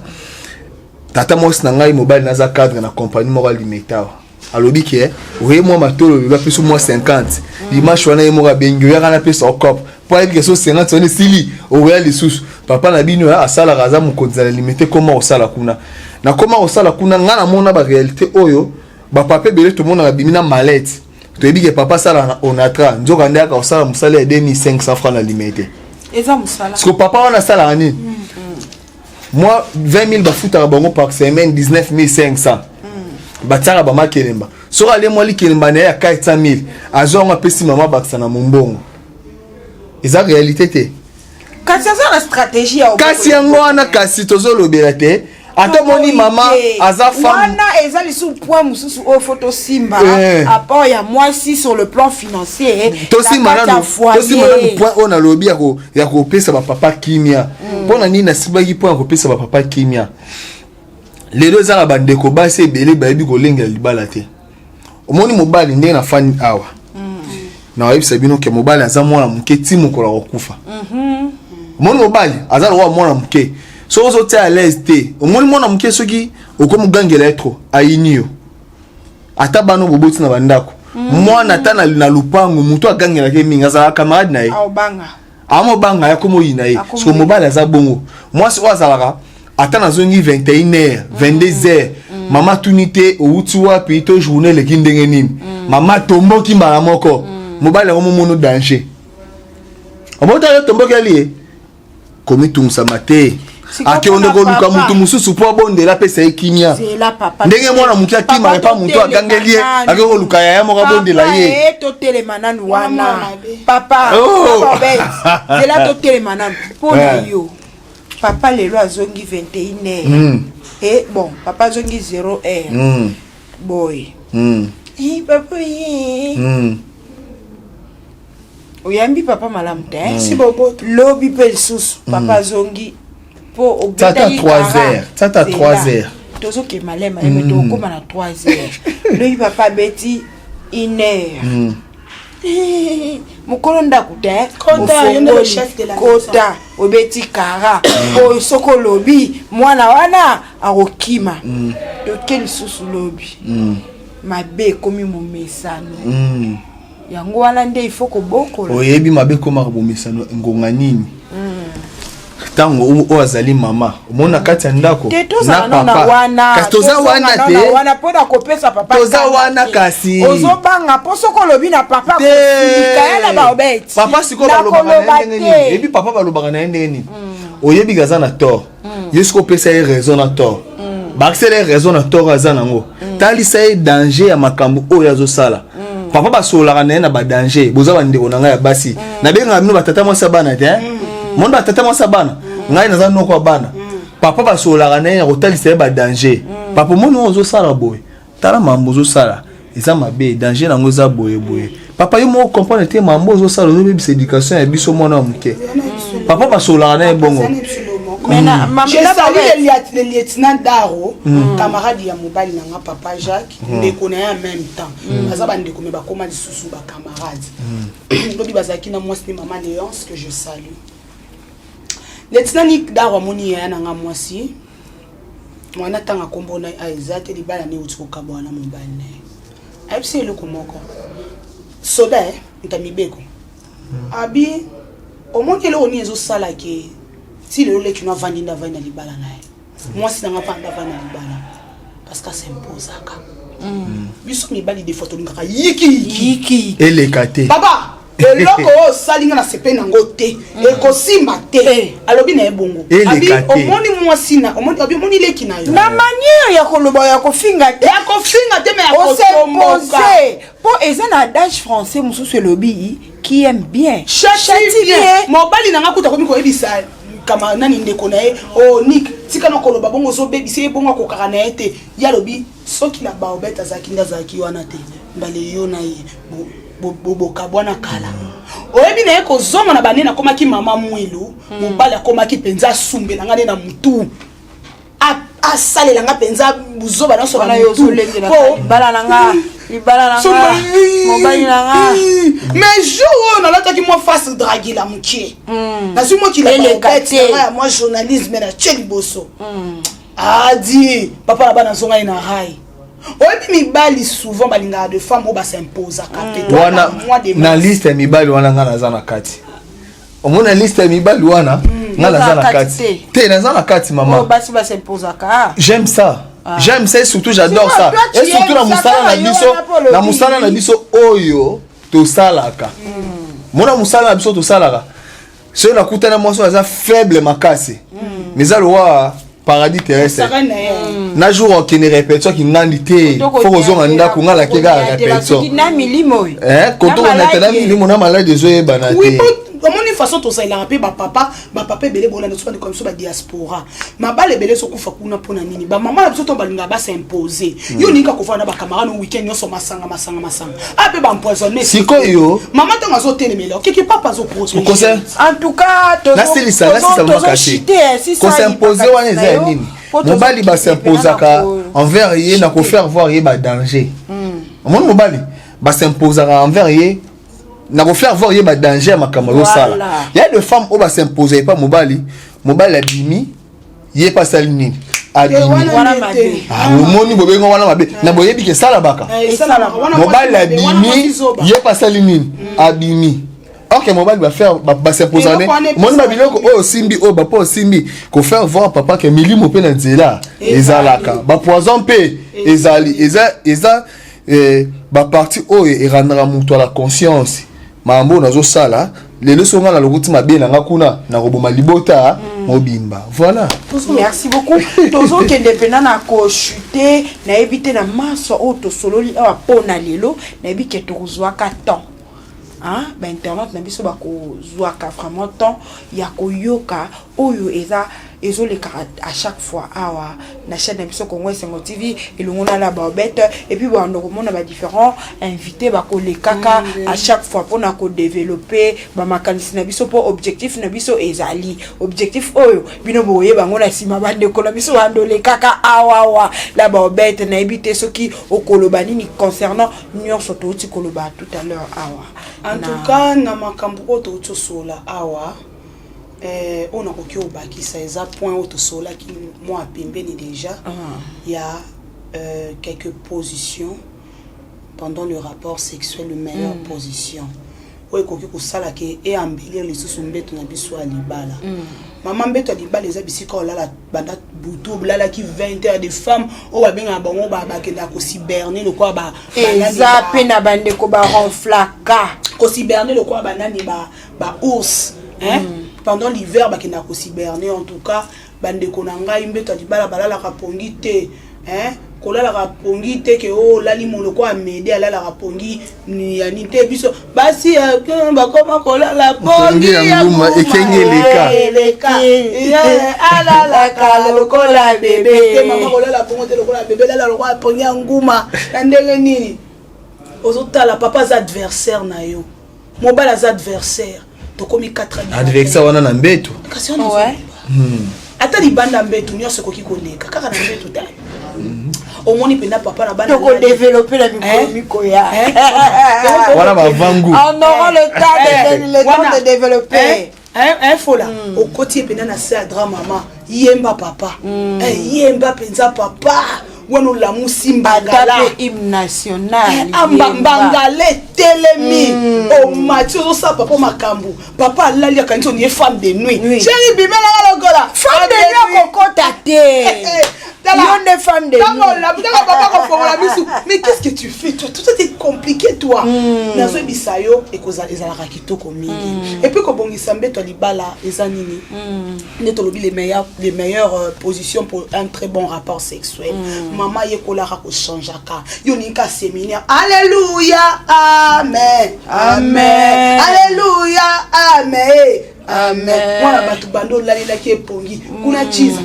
tata mos na ngai mobile na za cadre na compagnie moko alimentaire alobi ke oye moi matolo ba peso moi 50 dimanche wana ye moko bengi ya kana peso okop pour être que so 50 on sili oya les sous papa na bino ya asala raza mu konza alimenter comment osala kuna na comment osala kuna ngana mona ba réalité oyo ba papa belé tout monde na bimina mallette to ebi ke papa sala on atra nzoka ndaka osala musala ya 2500 francs alimenter eza musala parce que papa wana sala ani moi 20 000 bafuta bango par semaine 19 500 batara ba makelemba so ale moi li kelemba na ya 400 000 azonga pesi mama bakisa na mombongo eza réalité te kasi ça la stratégie ya kasi yango wana kasi tozolobela te ata moni mama aza femme wana eza lisu point mususu o photo simba apport ya moi si sur le plan financier tosi manano point on a lobby ya ko pesa ba papa kimia pona nini na sibaki point ko pesa ba papa kimia les deux za bandeko basi ebele bayebi ko lenga libala te omoni mobali ndenge na fani awa na wayebisa bino ke mobali aza mwana muke timu kola kokufa omoni mobali aza wa mwana muke so ozo te à l'aise te omoni mwana muke soki okomu gangela etro ayinio ata bano boboti na bandako mwana tana na lupango muto agangela ke minga za camarade na ye amo banga ya komo yina ye so mobali aza bongo mwasi wazalaka ata na zongi 21h 22h mama tunite outi wapi to journée le kindenge nini mama tomboki mbala moko mobali ngomo mono danger omota yo tomboki ali komi tumsa mate ake ondeko luka mutu mususu po bondela pesa ekinya ndenge mwana muki akima pa mutu agangeli ake ko luka ya moko bondela ye to telemananu wana papa c'est là to telemananu pona yo papa lelo azongi 21h et bon papa azongi 0h boy papa oyambi papa malamu te si bobo lobi pe lisusu papa azongi po obetaki 3h tata 3h tozo ke malema yeme to koma na 3h lobi papa beti 1h mukolo ndakuta kota obeti kara o soko lobi mwana wana akokima toke lisusu lobi mabe komi momesano yango wana nde il faut kobokola oyebi mabe koma bomesano ngonga nini tango o azali mama omona kati ya ndako na papa kasi toza wana te wana pona kopesa papa toza wana kasi ozobanga po soko lobi na papa kosika yana ba obeti papa siko balobaka na nini ebi papa balobaka na ndenge nini oyebi gaza na tort yesko pesa ye raison na tort accélère raison na tort azanango tali say danger ya makambo oyo azosala papa basolaka na ba danger boza ba ndeko na ngai ya basi na benga bino batata mwasa bana te mondo batata mwasa bana ngai naza noko bana papa basolaka na ya kotalisa ba danger papa mono ozosala boye tala mambo ozosala eza mabe danger nango eza boye boye papa yo mo comprendre te mambo ozosala ozobebisa éducation ya biso mwana wa moke papa basolaka na bongo. J'ai salué le lieutenant Daro, camarade ya mobile na papa Jacques, on connaît en même temps. Bazaba ndeko me ba koma di susu ba camarade. Lobi bazaki na mwasi maman Léonce que je salue. Lieutenant Nick Daro moni ya na nga mwasi. Mwana tanga kombo na aizate li bala ne utiko kabwana mobile ne. Aipse le komoko. Soda ntamibeko. Abi omoni le oni ezo sala ke si le lolé qui n'a vendu na vana libala nae moi si n'a pas vana libala parce que c'est impose aka biso mi bali des photos ngaka yiki ele kate baba eloko salinga na sepe nango te ekosima te alobi na ebongo abi omoni moi si na omoni abi omoni leki na yo na manière ya koloba ya kofinga te mais ya kotomboka po eza na adage français mususu elobi qui aime bien châtie bien mobali nanga kuta komi ko ebisa kama nani ndeko na ye o Nick tika na koloba bongo zo baby se bongo ko kaka na ete ya lobi soki na baobeta zakinga zaki wana te mbale yo na ye bo kabwana kala oyebi na ye ko zonga na banena koma ki mama mwilu mobali akoma ki penza sumbe na ngane na mutu a sale la nga penza buzoba na so na yo po bala na nga libala na nga mobali na nga mais jour on a l'attaque moi face draguer la moutier na si moi qui la bête moi journalisme na Tcheli Bosso a dit papa là bas dans son ina rai oyebi mibali souvent balinga de femmes au bas s'impose kapete wana na liste ya mibali wana nga naza na kati omona liste ya mibali wana nga naza na kati te naza na kati maman basi bas s'impose aka j'aime ça. J'aime ça et surtout j'adore ça. Et surtout la musala na biso oyo to salaka. Mona musala na biso to salaka. C'est na kutana moso za faible makasi. Mais ça le roi paradis terrestre. Na jour qui ne répète qui nandité. Faut que on anda ko ngala ke ga répétition. Koto on était là milimo na malade de zoé banate. Comment une façon tout ça il a rappelé papa belé bon na so comme ça ba diaspora mabale belé so kufa kuna pona nini ba maman na biso to balinga ba s'imposer yo nika ko fana ba camarade no weekend yo so masanga ape ba empoisonner siko yo maman to ngazo telemela kiki papa zo protéger en tout cas to ko s'imposer wana za nini mobali ba s'imposaka envers yé na ko faire voir yé ba danger mon mobali ba s'imposaka envers yé na ko faire voir yeba danger makambo yo sala il y a des femmes où va s'imposer pas mobali abimi yé pas salini abimi moni bobengo wana mabe na boyebi ke sala baka mobali abimi yé pas salini abimi OK mobali va faire va s'imposer moni babiloko o simbi o ba po simbi ko faire voir papa que milimo pe na nzela ezalaka ba poison pe ezali eza ba partie o e rendre mutu la conscience mambo nazo sala lelo songa na lokuti mabe na ngakuna na roboma libota mobimba voilà merci beaucoup tozo kende pena na ko chuter na éviter na maso auto sololi a pona lelo na ebike tozwa ka temps hein ba internet na biso ba ko zwa ka vraiment temps ya ko yoka oyo eza ezoleka à chaque fois awa na chaîne na biso Congo Esengo TV elongona la babette et puis ba ndoko mona ba différents invités ba ko le kaka à chaque fois pour na ko développer ba makanisi na biso pour objectif na biso ezali objectif oyo bino boye bango na sima ba ndeko na biso ando le kaka awa la babette na ebité soki okoloba nini concernant nyonso to ti koloba tout à l'heure awa en tout cas na makambo to tsosola awa on a aucun baki ça est à point auto sola qui moi pembeni déjà il y a quelques positions pendant le rapport sexuel le meilleure position ouais koki ko sala ke et embellir les sous mbeto na biso à libala maman mbeto libala les abisika la banda buto blala qui 20 heures de femmes o ba benga bango ba bakenda ko cyberner le quoi ba eza pena bande ko ba ronflaka ko cyberner le quoi ba nani ba ours hein pendant l'hiver bakenda ko cyberner en tout cas bandeko na ngai mbeto libala balalaka pongi te kolalaka pongi te ke o lali moloko amede alalaka pongi ya nite biso basi bakoma kolala pongi ya nguma ekengeleka alalaka lokola bebe mama kolala pongo te lokola bebe lala lokola pongi ya nguma na ndenge nini ozotala papa za adversaire na yo mobala za adversaire tokomi 4 ans adversaire wana na mbeto kasi on ata libanda mbeto nyonso koki koleka kaka na mbeto ta omoni pena papa na bana ko développer la micro ya voilà ma vangu on aura le temps de développer fola okoti pena na sa drama mama yemba papa yemba penza papa wano la musimbagala hymne national ambangale telemi o matio sa papa makambu papa lali akanzo ni femme de nuit chérie bimela lokola femme de nuit kokota te Yon des femmes de mais qu'est-ce que tu fais toi? Tout ça est compliqué toi. Nazo bisayo et koza ezala kitoko mingi. Et puis ko bongisa mbeto libala ezanini. Neto lobi les meilleures positions pour un très bon rapport sexuel. Maman yekola ka ko changeaka. Yonika séminaire. Alléluia. Amen. Amen. Alléluia. Amen. Amen. Wana batu bando lalila ki epongi. Kuna chiza.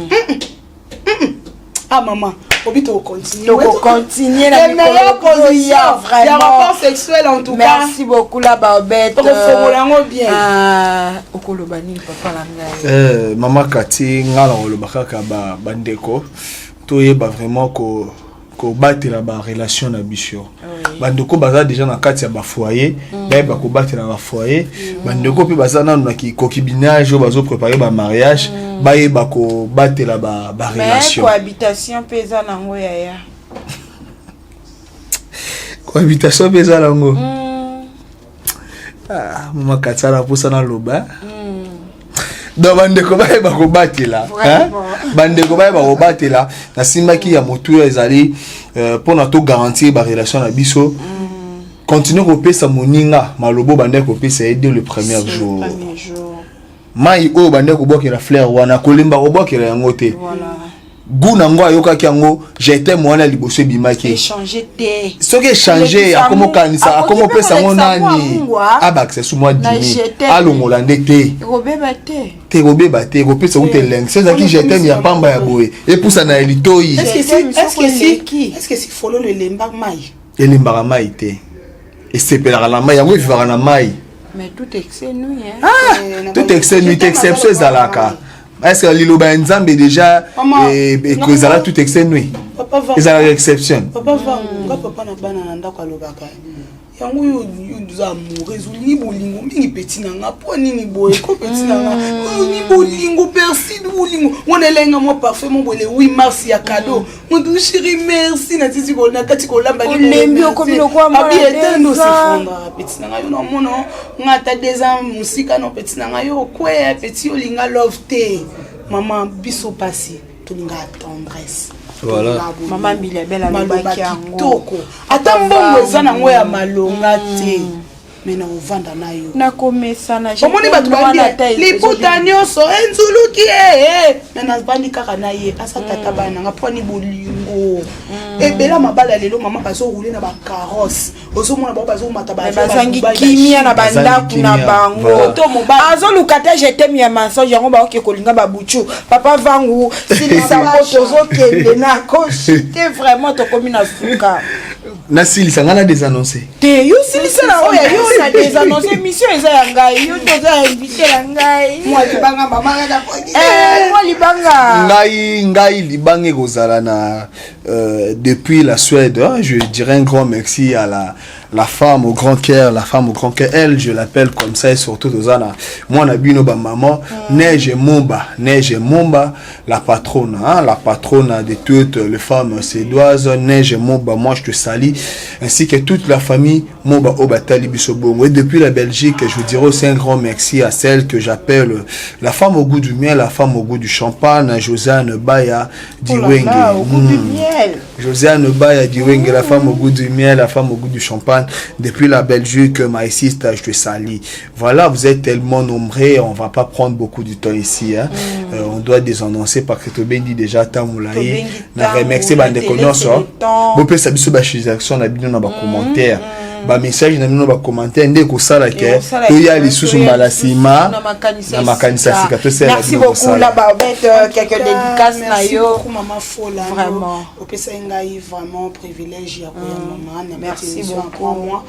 Ah maman, on continue. Donc on continue la meilleure position. Il y a rapport sexuel en tout cas. Merci beaucoup la Barbette. On fait bien. Okolobani papa la maman Kati ngala olobaka ka bandeko. Toyeba vraiment ko battre la relation na biso. Bandeko baza déjà na kati ya ba foyer, ba ko battre na ba foyer. Bandeko pe baza na ki kokibinage bazo préparer ba mariage. Baye bako batela ba relation. Mais cohabitation pesa nango yaya. Cohabitation pesa nango. Ah, mama katala posa na loba. Donc bandeko baye bako batela, hein? Bandeko baye bako batela na simbaki ya motu ezali pour na to garantir ba relation na biso. Continue ko pesa moninga malobo bandeko pesa aider le premier jour. Mai o bande ko bokela fleur wana kolimba ko bokela yango te voilà guna ngo ayoka kiango j'étais mwana liboso bimaki échanger te soki échanger akomo kanisa akomo pesa ngo nani abakse sous moi 10 000 alongola ndete robeba te ko pesa ute leng c'est ça qui j'étais mi ya pamba ya boye et poussa na elitoi est-ce que si follow le lemba mai elimba mai te et sepelaka na mai yango vivaka na mai. Mais tout excès nuit tout excès nuit exception ezalaka est-ce que liloba nzambe déjà et que ezala tout excès nuit ezala exception papa va nga papa na bana na ndako alobaka yango yo za amoureux zuli bolingo mingi petit nanga po nini boye ko petit nanga ni bolingo perside bolingo on elenga mo parfait mo bole 8 mars ya cadeau mon doux chéri merci na tisi ko na kati ko lamba ni lembi okomilo kwa mama abi etendo se fondra petit nanga yo no mono ngata 2 ans musika no petit nanga yo kwe petit olinga love te maman biso pasi tolinga tendresse. Voilà. Maman Mila belle alobaki yango. Ata mbongo eza nango ya malonga te. Mais na ovanda na yo. Na komesa na je. Omoni batu bandi. Liputa nyonso enzuluki mais na bandi kaka na ye asa tata bana nga poni bolingo. Ebela mabala lelo mama bazo rouler na ba carrosse. Ozo mona ba bazo mata ba. Bazangi kimia na banda kuna bango. To mobala. Azo lukata je t'aime ya mensonge yango ba oke kolinga ba buchu. Papa vangu sili sambo tozo kende na koshite vraiment to komi na suka. Na sili sangana des annoncés. Te yo sili sana oya yo na des annoncés mission eza ya ngai yo toza inviter la ngai. Moi libanga mama na poki. Moi libanga. Ngai libanga kozala na depuis la Suède, hein, je dirais un grand merci à la femme au grand cœur, elle, je l'appelle comme ça, et surtout Dozana. Moi, Nabino, maman, Neige Momba, la patronne, hein, la patronne de toutes les femmes suédoises, Neige Momba, moi je te salue, ainsi que toute la famille Momba Obatali Bisobongo. Et depuis la Belgique, je vous dirais aussi un grand merci à celle que j'appelle la femme au goût du miel, la femme au goût du champagne, Josiane Baya Diwenge. Au goût du miel. Josiane Baya Diwenge, la femme au goût du miel, la femme au goût du champagne. Depuis la Belgique, my sister, je te salue. Voilà, vous êtes tellement nombreux, on va pas prendre beaucoup de temps ici. Hein. On doit désannoncer parce que Tobin dit déjà Tamoulaye. Na remercier Bande Konoso. Vous pouvez savoir sur la chilisation, on a bien dans les commentaires. Ba message na bino ba commentaire ndeko sala ke to ya lisusu malasima na makanisa sika to sala. Merci beaucoup là ba bête quelques dédicaces na yo maman fola vraiment au pesa ngai vraiment privilège ya koya maman. Merci beaucoup moi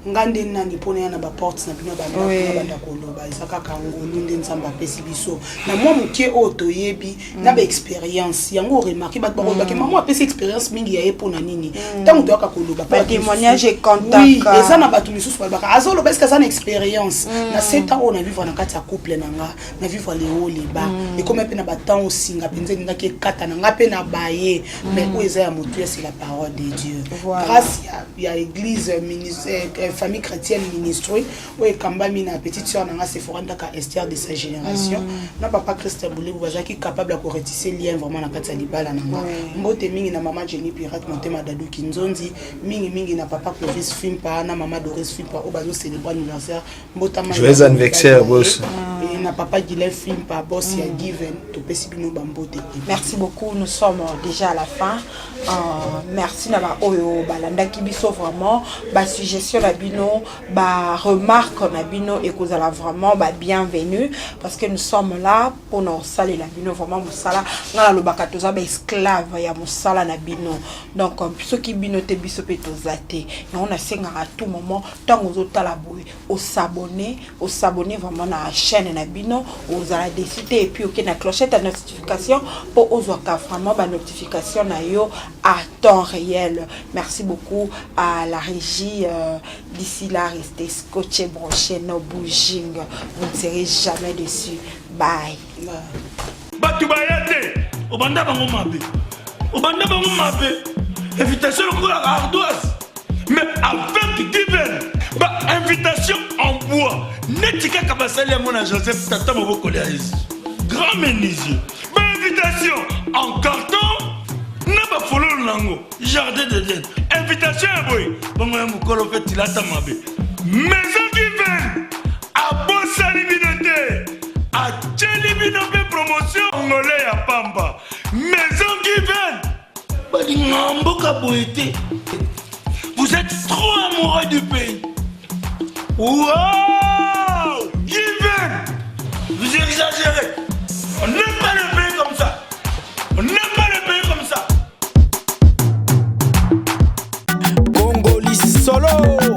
ngande nani pona na ba portes na bino ba banda koloba isaka kangolu nde nzamba pesi biso na moi mukie oto yebi na ba expérience yango remarquer ba ba ke maman pesi expérience mingi ya epona nini tango to ka koloba ba témoignage et contact oui eza na batu misusu ba ka azolo parce que ça une expérience na 7 ans on a vivre na kati ya couple nanga na vivre les hauts les bas et comme pe na ba temps aussi nga penze nga ke kata na nga pe na baye mais où eza ya motu c'est la parole de Dieu grâce ya église ministère famille chrétienne ministry où est kambami na petite sœur nanga Sephora ndaka Esther de sa génération na papa Christian Boulé bazaki capable de retisser lien vraiment na kati ya libala nanga mbote mingi na maman Jenny Pirate Montema Dadou Kinzonzi mingi na papa Clovis Fimpa na maman Doris Fimpa au bazo célébrer anniversaire mbotama joyeux anniversaire boss et na papa Gilles Fimpa boss ya Given to pesi bino bambote. Merci beaucoup, nous sommes déjà à la fin. Merci na ba oyo balanda kibiso vraiment ba suggestion na bino ba remarque na bino et que la vraiment ba bienvenue parce que nous sommes là pour nous saler la bino vraiment musala ngala lo bakatoza ba esclave ya musala na bino donc ceux qui bino te biso pe tozate et on a senga à tout moment tant aux autres la boue au s'abonner vraiment na chaîne na bino aux ala décider et puis OK na clochette à notification pour aux vraiment ba notification na yo à temps réel. Merci beaucoup à la régie. D'ici là, restez scotché, branché, no bouging. Vous ne serez jamais dessus. Bye. Batu bayate, obanda bango mabe. Obanda bango mabe. Invitation au la ardoise. Mais avec divin. Bah invitation en bois. Netika kabasali à mon Joseph Tata Moboko grand menuisier. Bah invitation en carton. N'a pas follow nango. Jardin de Dieu. Invitation à boy. Bongo ya mukolo fait tilata mabe. Maison divine. A bossa libinote. A tchelibinope promotion. Ngolé ya pamba. Maison divine. Badi ngambo kaboete. Vous êtes trop amoureux du pays. Wow! Divine. Vous exagérez. On n'aime pas le pays comme ça. On n'aime pas le pays comme ça. Congolais solo.